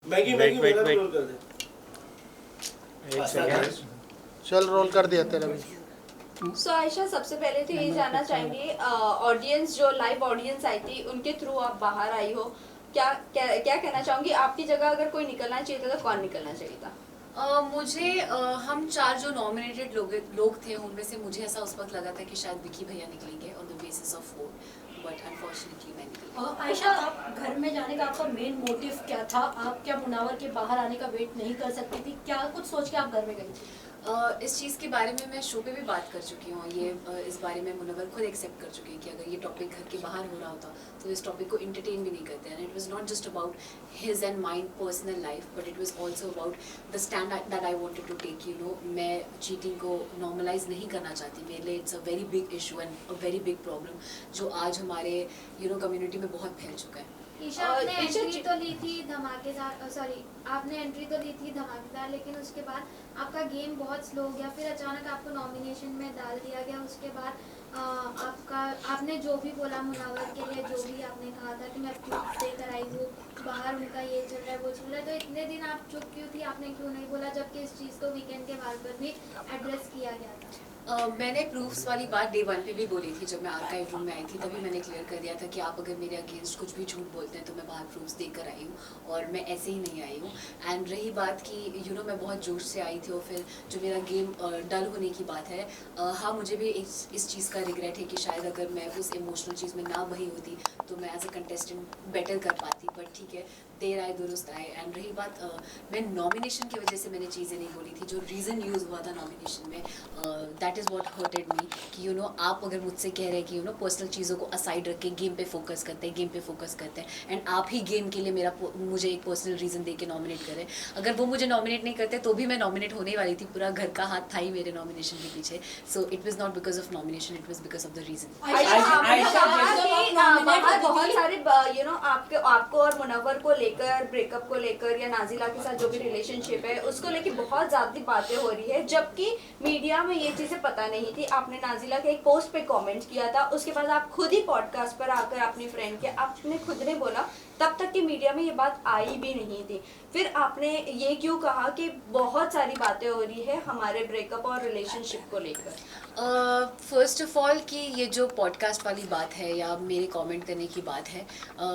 Maggi wait मेरा भी wait role कर दे। एक सेकंड। चल रोल कर दिया तेरा भी। सो आयशा, सबसे पहले तो ये जानना चाहेंगे, ऑडियंस जो लाइव ऑडियंस आई थी उनके थ्रू आप बाहर आई हो, क्या क्या क्या कहना चाहूंगी? आपकी जगह अगर कोई निकलना चाहिए था तो कौन निकलना चाहिए था? मुझे हम 4 जो नॉमिनेटेड लोग थे उनमें से मुझे ऐसा उस वक्त लगा था कि शायद विकी भैया निकलेंगे on the basis of vote, but unfortunately मैं निकली। आयशा, आप घर में जाने का आपका मेन मोटिव क्या था? आप क्या मुनावर के बाहर आने का वेट नहीं कर सकती थी? क्या कुछ सोच के आप घर में गई थी? इस चीज़ के बारे में मैं शो पे भी बात कर चुकी हूँ। ये इस बारे में मुनव्वर खुद एक्सेप्ट कर चुके हैं कि अगर ये टॉपिक घर के बाहर हो रहा होता तो इस टॉपिक को इंटरटेन भी नहीं करते। And it was not just about his and mind personal life, but it was also about the stand that I wanted to take. You know, मैं चीटिंग को नॉर्मलाइज नहीं करना चाहती। मेरे लिए it's a very big issue and a very big problem जो आज हमारे कम्युनिटी में बहुत फैल चुका है। ईशा, आपने एंट्री तो ली थी धमाकेदार, सॉरी आपने एंट्री तो ली थी धमाकेदार, लेकिन उसके बाद आपका गेम बहुत स्लो हो गया, फिर अचानक आपको नॉमिनेशन में डाल दिया गया। उसके बाद आपने जो भी बोला मुनावर के लिए, जो भी आपने कहा था कि मैं प्रूफ देकर आई हूँ, बाहर उनका ये चल रहा है वो चल रहा है, तो इतने दिन आप चुप क्यों थी? आपने क्यों नहीं बोला, जबकि इस चीज़ को वीकेंड के बार पर भी एड्रेस किया गया था? मैंने प्रूफ्स वाली बात डे 1 पे भी बोली थी। जब मैं आर्काइव रूम में आई थी तभी मैंने क्लियर कर दिया था कि आप अगर मेरे अगेंस्ट कुछ भी झूठ बोलते हैं तो मैं बाहर प्रूफ्स देकर आई हूँ और मैं ऐसे ही नहीं आई हूँ। एंड रही बात कि मैं बहुत जोश से आई थी और फिर जो मेरा गेम डल होने की बात है, हाँ मुझे भी इस चीज़ का रिग्रेट है कि शायद अगर मैं उस इमोशनल चीज़ में ना बही होती तो मैं एज अ कंटेस्टेंट बेटर कर पाती। बट ठीक है, देर आए दुरुस्त आए। एंड रही बात, मैं नॉमिनेशन की वजह से मैंने चीज़ें नहीं बोली थी। जो रीज़न यूज़ हुआ था नॉमिनेशन में, दैट इज़ व्हाट हर्टेड मी कि आप अगर मुझसे कह रहे हैं कि पर्सनल चीज़ों को असाइड रख के गेम पे फोकस करते हैं एंड आप ही गेम के लिए मुझे एक पर्सनल रीज़न दे के नॉमिनेट करें। अगर वो मुझे नॉमिनेट नहीं करते तो भी मैं नॉमिनेट होने वाली थी। पूरा घर का हाथ था ही मेरे नॉमिनेशन के पीछे। So it was not because of nomination, it was because of the reason. बहुत सारे आपको और मुनव्वर को लेकर, ब्रेकअप को लेकर या नाजिला के साथ जो भी रिलेशनशिप है उसको लेकर बहुत ज्यादा बातें हो रही है, जबकि मीडिया में ये चीजें पता नहीं थी। आपने नाजिला के एक पोस्ट पे कमेंट किया था, उसके बाद आप खुद ही पॉडकास्ट पर आकर अपनी फ्रेंड के आपने खुद ने बोला तब तक कि मीडिया में ये बात आई भी नहीं थी। फिर आपने ये क्यों कहा कि बहुत सारी बातें हो रही है हमारे ब्रेकअप और रिलेशनशिप को लेकर? फर्स्ट ऑफ ऑल कि ये जो पॉडकास्ट वाली बात है या मेरे कमेंट करने की बात है,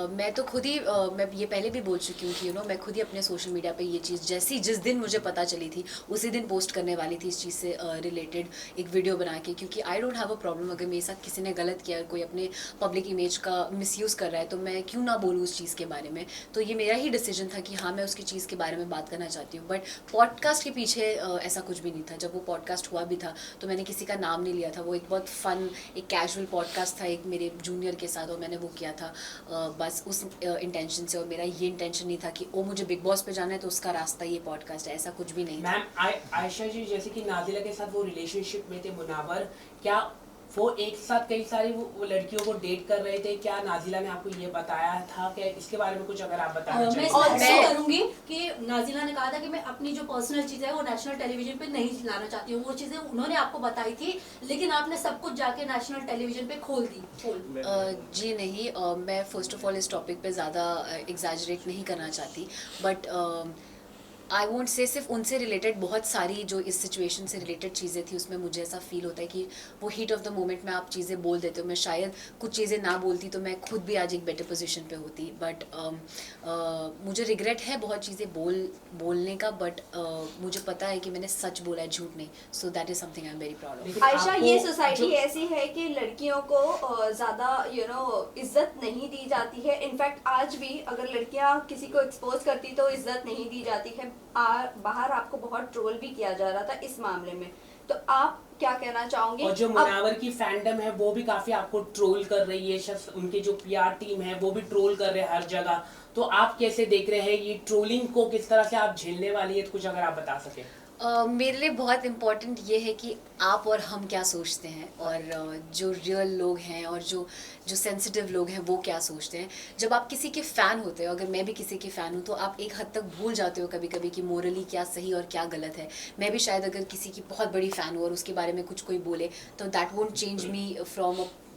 मैं तो खुद ही मैं ये पहले भी बोल चुकी हूँ कि मैं खुद ही अपने सोशल मीडिया पे ये चीज़ जिस दिन मुझे पता चली थी उसी दिन पोस्ट करने वाली थी इस चीज़ से रिलेटेड एक वीडियो बना के। क्योंकि I don't have a problem अगर मेरे साथ किसी ने गलत किया, कोई अपने पब्लिक इमेज का मिसयूज़ कर रहा है तो मैं क्यों ना बोलूँ उस चीज़ के बारे में। तो ये मेरा ही डिसीजन था कि हाँ मैं उसकी चीज़ के बारे में बात करना चाहती हूँ। बट पॉडकास्ट के पीछे ऐसा कुछ भी नहीं था। जब वो पॉडकास्ट हुआ भी था तो मैंने किसी का नाम नहीं लिया था। वो एक बहुत फन, एक कैजुअल पॉडकास्ट था एक मेरे जूनियर के साथ और मैंने वो किया था बस उस इंटेंशन से। और मेरा ये इंटेंशन नहीं था कि ओ मुझे बिग बॉस पे जाना है तो उसका रास्ता ये पॉडकास्ट है, ऐसा कुछ भी नहीं। मैम आयशा जी, जैसे कि नाजिला के साथ वो रिलेशनशिप में थे मुनावर, क्या वो एक साथ कई सारी वो लड़कियों को डेट कर रहे थे? क्या नाजिला ने आपको ये बताया था? क्या इसके बारे में कुछ अगर आप बताना मैं करूंगी कि नाजिला ने कहा था कि मैं अपनी जो पर्सनल चीज़ें है वो नेशनल टेलीविजन पे नहीं लाना चाहती हूँ। वो चीज़ें उन्होंने आपको बताई थी लेकिन आपने सब कुछ जाके नेशनल टेलीविजन पे खोल दी। जी नहीं, मैं फर्स्ट ऑफ ऑल इस टॉपिक पे ज़्यादा एग्जैजरेट नहीं करना चाहती। बट आई वोंट से सिर्फ उनसे रिलेटेड बहुत सारी जो इस सिचुएशन से रिलेटेड चीज़ें थी उसमें मुझे ऐसा फील होता है कि वो हीट ऑफ द मोमेंट में आप चीज़ें बोल देते हो। मैं शायद कुछ चीज़ें ना बोलती तो मैं खुद भी आज एक बेटर पोजीशन पे होती। बट मुझे रिग्रेट है बहुत चीज़ें बोलने का। बट मुझे पता है कि मैंने सच बोला है, झूठ नहीं। So that is something I am very proud of. Ayesha, ये सोसाइटी ऐसी है कि लड़कियों को ज़्यादा इज्जत नहीं दी जाती है। इनफैक्ट आज भी अगर लड़कियां किसी को एक्सपोज करती तो इज्जत नहीं दी जाती है। बाहर आपको बहुत ट्रोल भी किया जा रहा था इस मामले में, तो आप क्या कहना चाहोगे? और जो मुनावर की फैंडम है वो भी काफी आपको ट्रोल कर रही है, उनके जो पीआर टीम है वो भी ट्रोल कर रहे हैं हर जगह। तो आप कैसे देख रहे हैं ये ट्रोलिंग को, किस तरह से आप झेलने वाली है? कुछ अगर आप बता सके। मेरे लिए बहुत इम्पॉर्टेंट ये है कि आप और हम क्या सोचते हैं और जो रियल लोग हैं और जो सेंसिटिव लोग हैं वो क्या सोचते हैं। जब आप किसी के फ़ैन होते हो, अगर मैं भी किसी की फ़ैन हूँ, तो आप एक हद तक भूल जाते हो कभी कभी कि मोरली क्या सही और क्या गलत है। मैं भी शायद अगर किसी की बहुत बड़ी फ़ैन हूँ और उसके बारे में कुछ कोई बोले तो that won't change me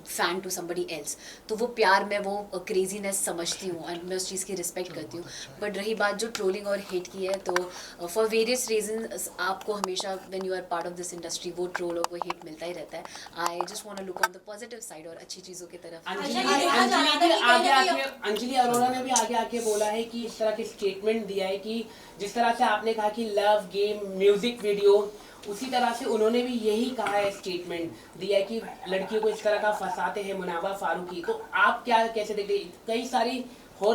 fan to somebody else, तो वो प्यार मैं वो क्रेजीनेस समझती हूँ एंड मैं उस चीज़ की रिस्पेक्ट करती हूँ. बट रही बात जो ट्रोलिंग और हेट की है, तो फॉर वेरियस रीजन आपको हमेशा when you are part of this industry वो ट्रोल और वो हेट मिलता ही रहता है. I just want to look on the positive side और अच्छी चीज़ों की तरफ. अंजलि अरोड़ा ने भी आगे आके बोला है कि इस तरह के स्टेटमेंट दिया है कि जिस तरह से आपने कहा कि लव गेम म्यूजिक वीडियो, उसी तरह से उन्होंने भी यही कहा है, स्टेटमेंट दिया है कि लड़कियों को इस तरह का फंसाते हैं मुनाबा फारूकी. तो आप क्या कैसे देखते हैं?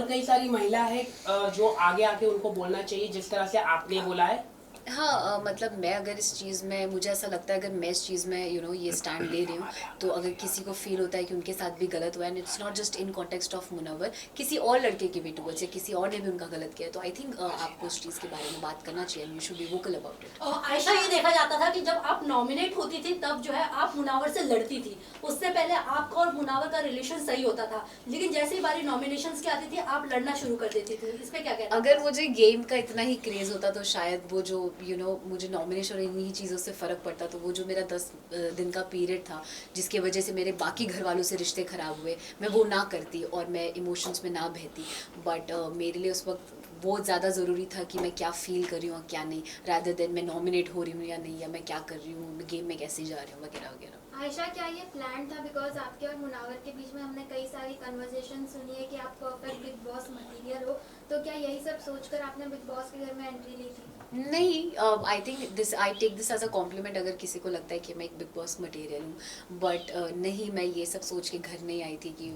कई सारी महिला है जो आगे आके उनको बोलना चाहिए जिस तरह से आपने बोला है. हाँ, मतलब मैं अगर इस चीज़ में, मुझे ऐसा लगता है अगर मैं इस चीज़ में ये स्टैंड ले रही हूँ, तो अगर किसी को फील होता है कि उनके साथ भी गलत हुआ है, and it's not just in context of Munawar, किसी और लड़के के भी टूवर्ड्स या किसी और ने भी उनका गलत किया है, तो आई थिंक आपको उस चीज़ के बारे में बात करना चाहिए. You should be vocal about it. Ayesha, ये देखा जाता था कि जब आप नॉमिनेट होती थी तब जो है आप मुनावर से लड़ती थी. उससे पहले आपका और मुनावर का रिलेशन सही होता था, लेकिन जैसे ही बारी नॉमिनेशंस की आती थी आप लड़ना शुरू कर देती थी. इस पे क्या कहना? अगर मुझे गेम का इतना ही क्रेज होता तो शायद वो जो मुझे नॉमिनेशन और इन्हीं चीज़ों से फ़र्क पड़ता, तो वो जो मेरा 10 दिन का पीरियड था जिसकी वजह से मेरे बाकी घर वालों से रिश्ते ख़राब हुए, मैं वो ना करती और मैं इमोशंस में ना बहती. बट मेरे लिए उस वक्त बहुत ज़्यादा ज़रूरी था कि मैं क्या फ़ील कर रही हूँ और क्या नहीं, रादर देन मैं नॉमिनेट हो रही हूँ या नहीं, या मैं क्या कर रही हूँ, गेम में कैसे जा रही हूँ वगैरह वगैरह. आयशा, क्या ये प्लान था? बिकॉज आपके और मुनावर के बीच में हमने कई सारी कन्वर्सेशन सुनी है कि आप परफेक्ट बिग बॉस मटीरियल हो, तो क्या यही सब सोचकर आपने बिग बॉस के घर में एंट्री ली थी? नहीं, I take this as a compliment अगर किसी को लगता है कि मैं एक बिग बॉस मटेरियल हूँ. बट नहीं, मैं ये सब सोच के घर नहीं आई थी कि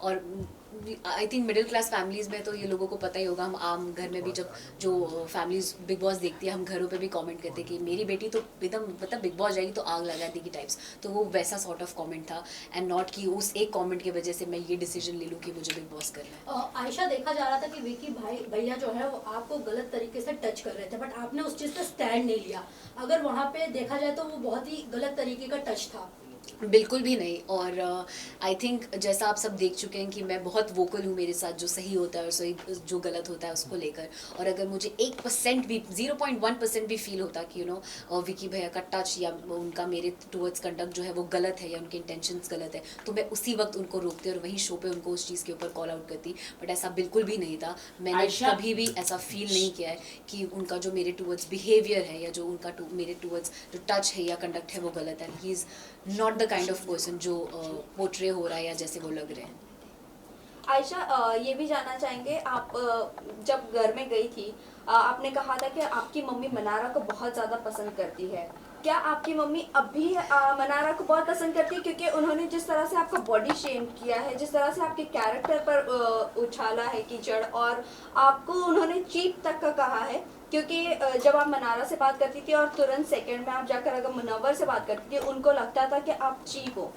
और I think middle class families में तो ये लोगों को पता ही होगा. हम आम घर में भी जब जो फैमिलीज बिग बॉस देखती है, हम घरों पे भी कमेंट करते हैं कि मेरी बेटी तो एकदम मतलब बिग बॉस जाएगी तो आग लगा देगी टाइप्स. तो वो वैसा सॉर्ट ऑफ कमेंट था, एंड नॉट कि उस एक कमेंट की वजह से मैं ये डिसीजन ले लूँ कि मुझे बिग बॉस करना है. आयशा, देखा जा रहा था कि विकी भैया जो है वो आपको गलत तरीके से टच कर रहे थे, बट आपने उस चीज़ पे स्टैंड नहीं लिया. अगर वहाँ पे देखा जाए तो वो बहुत ही गलत तरीके का टच था. बिल्कुल भी नहीं. और आई थिंक जैसा आप सब देख चुके हैं कि मैं बहुत वोकल हूँ मेरे साथ जो सही होता है और सही जो गलत होता है उसको लेकर. और अगर मुझे 1% भी 0.1% भी फील होता कि विकी भैया का टच या उनका मेरे टुवर्ड्स कंडक्ट जो है वो गलत है या उनके इंटेंशंस गलत है, तो मैं उसी वक्त उनको रोकती और वहीं शो पे उनको उस चीज़ के ऊपर कॉल आउट करती. बट ऐसा बिल्कुल भी नहीं था. मैंने कभी भी ऐसा फील नहीं किया है कि उनका जो मेरे टुवर्ड्स बिहेवियर है या जो उनका मेरे टुवर्ड्स जो टच है या कंडक्ट है वो गलत है. He is not the kind of person जो पोर्ट्रे हो रहा है या जैसे वो लग रहे हैं. आयशा, ये भी जानना चाहेंगे, आप जब घर में गई थी आपने कहा था कि आपकी मम्मी मनारा को बहुत ज़्यादा पसंद करती है. क्या आपकी मम्मी अब भी मनारा को बहुत पसंद करती है? क्योंकि उन्होंने जिस तरह से आपका बॉडी शेम किया है, जिस तरह से आपके कैरेक्टर पर उछाला है कीचड़, और आपको उन्होंने चीप तक का कहा है. क्योंकि जब आप मनारा से बात करती थी और तुरंत सेकंड में आप जाकर अगर मुनव्वर से बात करती थी, उनको लगता था कि आप चीप हो.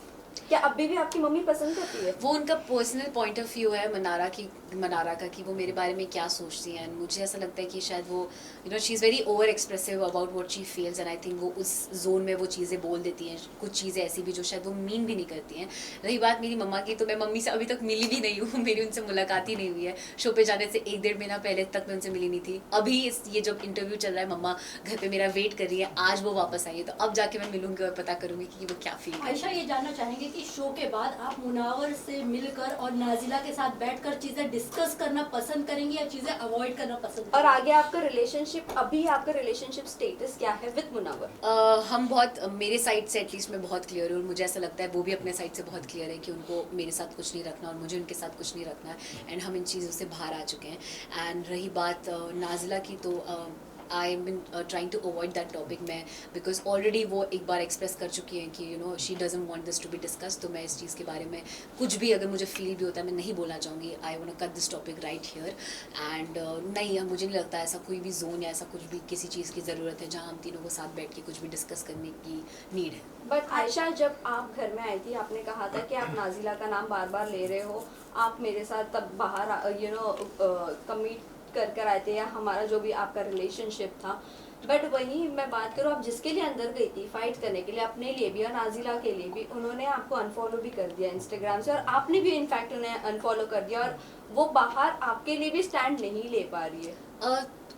क्या अभी भी आपकी मम्मी पसंद करती है? वो उनका पर्सनल पॉइंट ऑफ व्यू है मनारा का कि वो मेरे बारे में क्या सोचती हैं. एंड मुझे ऐसा लगता है कि शायद वो she is very over expressive about what she feels, and I think वो उस जोन में वो चीज़ें बोल देती हैं. कुछ चीज़ें ऐसी भी जो शायद वो मीन भी नहीं करती हैं. रही बात मेरी मम्मा की, तो मैं मम्मी से अभी तक मिली भी नहीं हूँ. मेरी उनसे मुलाकात ही नहीं हुई है. शो पे जाने से 1-1.5 महीना पहले तक मैं उनसे मिली नहीं थी. अभी ये जब इंटरव्यू चल रहा है, मम्मा घर पर मेरा वेट कर रही है. आज वो वापस आई है, तो अब जाके मैं मिलूंगी और पता करूँगी कि वो क्या फील है. आयशा, ये जानना चाहेंगे कि शो के बाद आप मुनावर से मिलकर और नाजिला के साथ बैठकर चीजें डिस्कस करना पसंद करेंगी या चीजें अवॉइड करना पसंद करेंगी? और आगे आपका रिलेशनशिप स्टेटस क्या है विद मुनव्वर? हम बहुत, मेरे साइड से एटलीस्ट मैं बहुत क्लियर हूँ, और मुझे ऐसा लगता है वो भी अपने साइड से बहुत क्लियर है कि उनको मेरे साथ कुछ नहीं रखना और मुझे उनके साथ कुछ नहीं रखना है. एंड हम इन चीज़ों से बाहर आ चुके हैं. एंड रही बात नाजिला की, तो I am been trying to avoid that topic मैं, बिकॉज ऑलरेडी वो एक बार एक्सप्रेस कर चुकी हैं कि she doesn't want this to be discuss. तो मैं इस चीज़ के बारे में कुछ भी अगर मुझे फील भी होता है मैं नहीं बोलना चाहूँगी. I want to cut this topic right here. And नहीं, मुझे नहीं लगता ऐसा कोई भी जोन या ऐसा कुछ भी किसी चीज़ की ज़रूरत है जहाँ हम तीनों को साथ बैठ के कुछ भी डिस्कस करने की नीड है. बट आयशा, जब आप घर में आई थी आपने कहा था कि आप नाजिला का नाम बार बार ले रहे हो, आप मेरे साथ तब बाहर कमिट कर आए थे, या हमारा जो भी आपका रिलेशनशिप था. बट वहीं मैं बात करूँ, आप जिसके लिए अंदर गई थी फाइट करने के लिए, अपने लिए भी और नाजिला के लिए भी, उन्होंने आपको अनफॉलो भी कर दिया इंस्टाग्राम से, और आपने भी इनफैक्ट उन्हें अनफॉलो कर दिया, और वो बाहर आपके लिए भी स्टैंड नहीं ले पा रही है.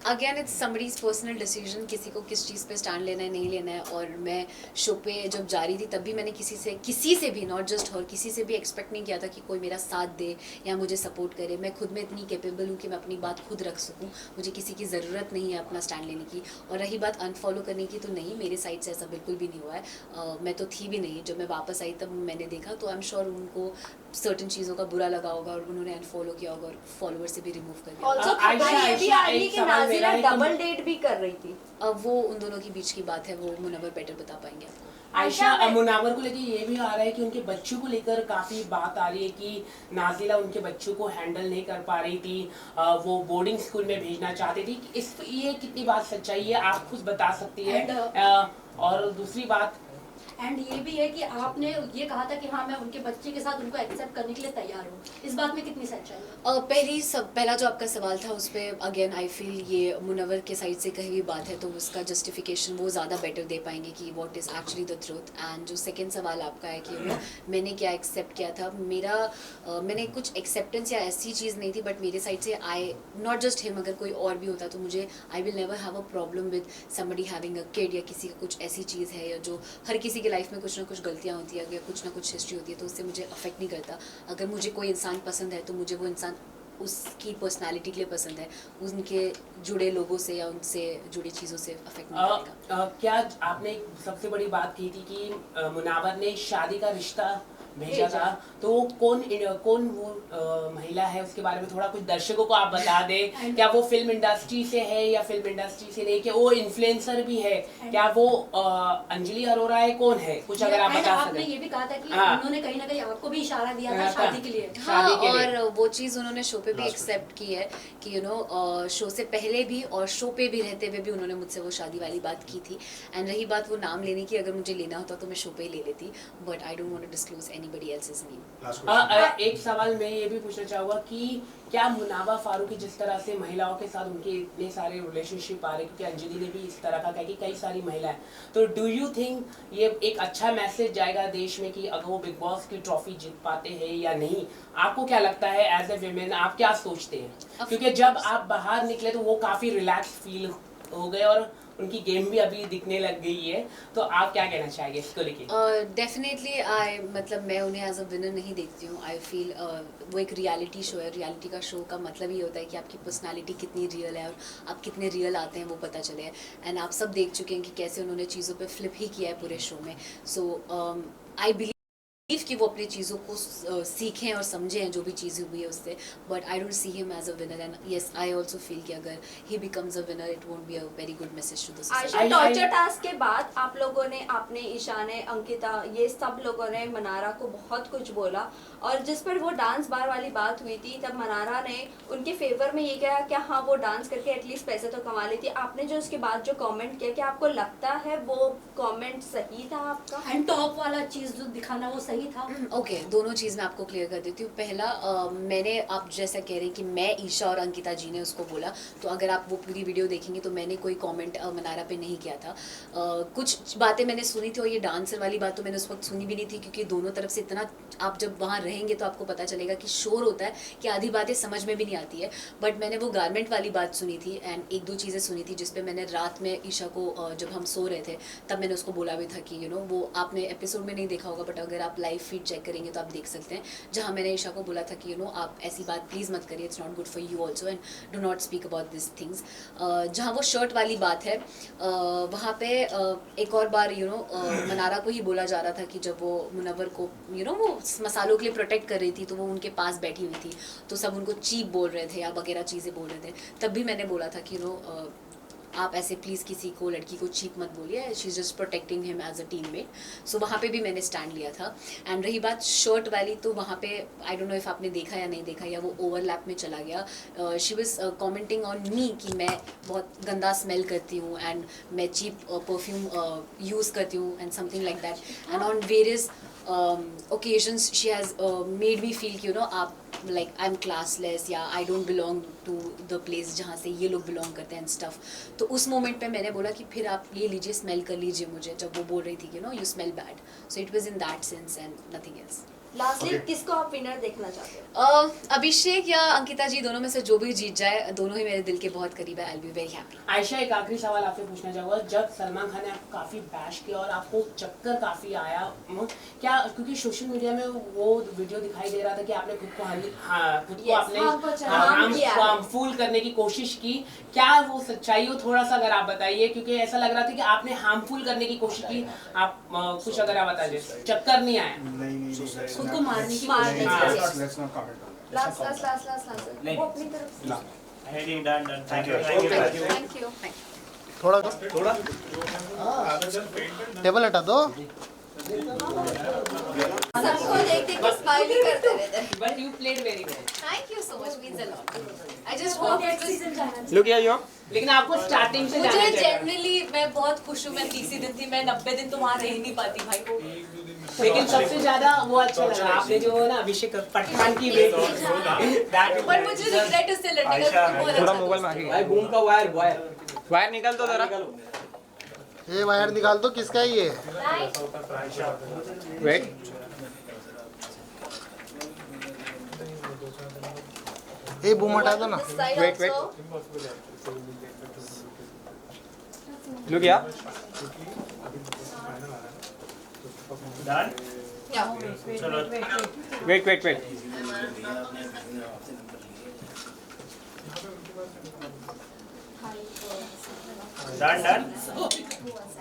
Again it's somebody's personal decision, किसी को किस चीज़ पे स्टैंड लेना है नहीं लेना है। और मैं शो पे जब जा रही थी तब भी मैंने किसी से भी, नॉट जस्ट हर, किसी से भी एक्सपेक्ट नहीं किया था कि कोई मेरा साथ दे या मुझे सपोर्ट करे। मैं खुद में इतनी कैपेबल हूँ कि मैं अपनी बात खुद रख सकूँ, मुझे किसी की ज़रूरत नहीं है अपना स्टैंड लेने की। और रही बात अनफॉलो करने की, तो नहीं, मेरे साइड से ऐसा बिल्कुल भी नहीं हुआ है। मैं तो थी भी नहीं, जब मैं वापस आई तब मैंने देखा, तो आई एम श्योर उनको सर्टन चीज़ों का बुरा लगा होगा और उन्होंने अनफॉलो किया होगा और फॉलोअर से भी रिमूव कर दिया। ऑल्सो आयशा, ये भी आयशा, आ रही एक कि सवाल मेरा नाज़िला है कि- डबल डेट भी कर रही थी। अब वो उन दोनों के बीच की बात है, वो मुनव्वर बेटर बता पाएंगे आपको। आयशा, मुनावर को लेके ये भी आ रहा है कि उनके बच्चों को लेकर काफी बात आ रही है कि नाज़िला उनके बच्चों को हैंडल नहीं कर पा रही थी, वो बोर्डिंग स्कूल में भेजना चाहती थी। इस ये कितनी बात सच्चाई है आप खुद बता सकती है। और दूसरी बात, एंड ये भी है कि आपने ये कहा था कि हाँ मैं उनके बच्चे के साथ उनको एक्सेप्ट करने के लिए तैयार हूँ, इस बात में कितनी सच्चाई है? पहला जो आपका सवाल था उस पर अगेन आई फील ये मुनव्वर के साइड से कही हुई बात है, तो उसका जस्टिफिकेशन वो ज़्यादा बेटर दे पाएंगे कि what is actually the truth. And जो सेकंड सवाल आपका है कि मैंने क्या एक्सेप्ट किया था, मैंने कुछ एक्सेप्टेंस या ऐसी चीज़ नहीं थी, बट मेरे साइड से आई नॉट जस्ट हिम, अगर कोई और भी होता तो मुझे I will never have a problem with somebody having a kid, या किसी का कुछ ऐसी चीज़ है या जो हर किसी की लाइफ में कुछ ना कुछ गलतियाँ होती है या कुछ ना कुछ हिस्ट्री होती है, तो उससे मुझे अफेक्ट नहीं करता। अगर मुझे कोई इंसान पसंद है तो मुझे वो इंसान उसकी पर्सनालिटी के लिए पसंद है, उनके जुड़े लोगों से या उनसे जुड़ी चीज़ों से अफेक्ट नहीं करेगा। क्या आपने एक सबसे बड़ी बात की थी कि मुनावर ने शादी का रिश्ता भेजा था, तो कौन वो महिला है, उसके बारे में थोड़ा कुछ दर्शकों को आप बता दें। क्या वो फिल्म इंडस्ट्री से है या फिल्म इंडस्ट्री से नहीं, क्या वो इन्फ्लुएंसर भी है, क्या वो अंजलि अरोरा है, कौन है, कुछ अगर आप बता आपने सकें। ये भी कहा था कि हाँ। उन्होंने कहीं ना कहीं आपको भी इशारा दिया था शादी के लिए। हाँ, शादी के लिए। और वो चीज़ उन्होंने शो पे भी एक्सेप्ट की है कि शो से पहले भी और शो पे भी रहते हुए भी उन्होंने मुझसे वो शादी वाली बात की थी। एंड रही बात वो नाम लेने की, अगर मुझे लेना होता तो मैं शो पे ही ले लेती, but I don't want to disclose anybody else's name. एक सवाल मैं ये भी पूछना चाहूँगा कि क्या मुनावा फारूकी जिस तरह से महिलाओं के साथ उनके इतने सारे रिलेशनशिप आ रहे, क्योंकि अंजलि ने भी इस तरह का कहा कि कई सारी महिलाएं, तो डू यू थिंक ये एक अच्छा मैसेज जाएगा देश में कि अगर वो बिग बॉस की ट्रॉफी जीत पाते हैं या नहीं? आपको क्या लगता है एज ए विमेन, आप क्या सोचते हैं? क्योंकि जब आप बाहर निकले तो वो काफ़ी रिलैक्स फील हो गए और उनकी गेम भी अभी दिखने लग गई है, तो आप क्या कहना चाहेंगे इसको लेके? डेफिनेटली मतलब मैं उन्हें एज अ विनर नहीं देखती हूँ। आई फील वो एक रियलिटी शो है, रियलिटी का शो का मतलब ये होता है कि आपकी पर्सनालिटी कितनी रियल है और आप कितने रियल आते हैं वो पता चले। एंड आप सब देख चुके हैं कि कैसे उन्होंने चीज़ों पे फ्लिप ही किया है पूरे शो में। सो आई बिलीव कि वो अपनी चीज़ों को सीखें और समझें जो भी चीज़ें हुई है उससे, but I don't see him as a winner. And yes, I also feel कि अगर he becomes a winner it won't be a very good message to the Ayesha, society. Torture task के बाद आप लोगों ने, आपने, ईशा ने, अंकिता, ये सब लोगों ने मनारा को बहुत कुछ बोला, और जिस पर वो डांस बार वाली बात हुई थी तब मनारा ने उनके फेवर में ये कहा कि हाँ वो डांस करके एटलीस्ट पैसे तो कमा लेती। आपने जो उसके बाद जो कमेंट किया, क्या आपको लगता है वो कमेंट सही था आपका? एंड टॉप वाला चीज जो दिखाना वो सही था? ओके, दोनों चीज़ मैं आपको क्लियर कर देती हूँ। पहला, मैंने, आप जैसा कह रहे हैं कि मैं, ईशा और अंकिता जी ने उसको बोला, तो अगर आप वो पूरी वीडियो देखेंगे तो मैंने कोई कमेंट मनारा पे नहीं किया था। कुछ बातें मैंने सुनी थी और ये डांसर वाली बात तो मैंने उस वक्त सुनी भी नहीं थी, क्योंकि दोनों तरफ से इतना, आप जब वहाँ रहेंगे तो आपको पता चलेगा कि शोर होता है कि आधी बातें समझ में भी नहीं आती है। बट मैंने वो गारमेंट वाली बात सुनी थी एंड एक दो चीज़ें सुनी थी, जिसपे मैंने रात में ईशा को, जब हम सो रहे थे तब मैंने उसको बोला भी था कि वो आपने एपिसोड में नहीं देखा होगा, बट अगर आप लाइव फीड चेक करेंगे तो आप देख सकते हैं, जहाँ मैंने ईशा को बोला था कि आप ऐसी बात प्लीज़ मत करिए, it's not good for you also and do not speak about this things. जहाँ वो शर्ट वाली बात है, वहाँ पे एक और बार मनारा को ही बोला जा रहा था कि जब वो मुनव्वर को वो मसालों के लिए प्रोटेक्ट कर रही थी तो वो उनके पास बैठी हुई थी, तो सब उनको चीप बोल रहे थे या वगैरह चीज़ें बोल रहे थे। तब भी मैंने बोला था कि आप ऐसे प्लीज़ किसी को, लड़की को चीप मत बोलिए, she is just protecting him as a teammate. So वहाँ पे भी मैंने स्टैंड लिया था। एंड रही बात शर्ट वाली, तो वहाँ पे आई डोंट नो इफ़ आपने देखा या नहीं देखा या वो ओवरलैप में चला गया। She was commenting on me कि मैं बहुत गंदा स्मेल करती हूँ एंड मैं चीप परफ्यूम यूज़ करती हूँ and something like that. And on various occasions she has made me feel कि आप like I'm classless या I don't belong to the place जहाँ से ये लोग belong करते हैं and stuff। तो उस मोमेंट पे मैंने बोला कि फिर आप ये लीजिए, स्मेल कर लीजिए मुझे, जब वो बोल रही थी कि you smell bad। So it was in that sense and nothing else। Lastly किसको आप विनर देखना चाहते हो? अभिषेक या अंकिता जी दोनों में से जो भी जीत जाए, दोनों ही मेरे दिल के बहुत करीब है। I will be very happy. Ayesha, एक आखिरी सवाल आपसे पूछना चाहूँगा, जब सलमान खान ने आपको काफ़ी बैश किया और आपको चक्कर काफ़ी आया, क्या क्योंकि सोशल मीडिया में वो वीडियो दिखाई दे रहा था कि आपने खुद को हार्मफुल करने की कोशिश की, क्या वो सच्चाई हो? थोड़ा सा अगर आप बताइए, क्योंकि ऐसा लग रहा था कि आपने हार्मफुल करने की कोशिश की। आप कुछ अगर आप बताइए, चक्कर नहीं आया? खुद को मारने की वो अपनी तरफ से थैंक यू। थोड़ा टेबल हटा दो। सबको देख देख के स्माइल ही करते रहते हैं। But you played very well. Thank you so much, means a lot. I just hope Look here, you. लेकिन आपको स्टार्टिंग से जाना मुझे चाहिए। जेन्युइनली मैं बहुत खुश हूँ। मैं 30 दिन थी, मैं 90 दिन तो वहाँ रह नहीं पाती भाई। लेकिन सबसे ज्यादा वो अच्छा लगा आपने जो है ना अभिषेक पठान की पर मुझे रिग्रेट उससे लड़ने का, क्योंकि बहुत थोड़ा अच्छा मोबाइल में दोस्त आगे बूम का वायर निकाल दो जरा। ये वायर निकाल दो, किसका है ये? वेट, ये बूम हटा दो ना। This side Wait, wait. also. look here. Done? Yeah. चलो Wait. done?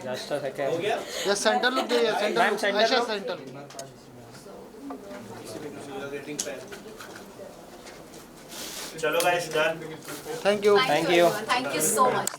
Just a second. ये सेंटर लुक दे, Ma'am, सेंटर center ऐसा look. सेंटर। चलो guys, done. Thank you. Thank you. Thank you so much.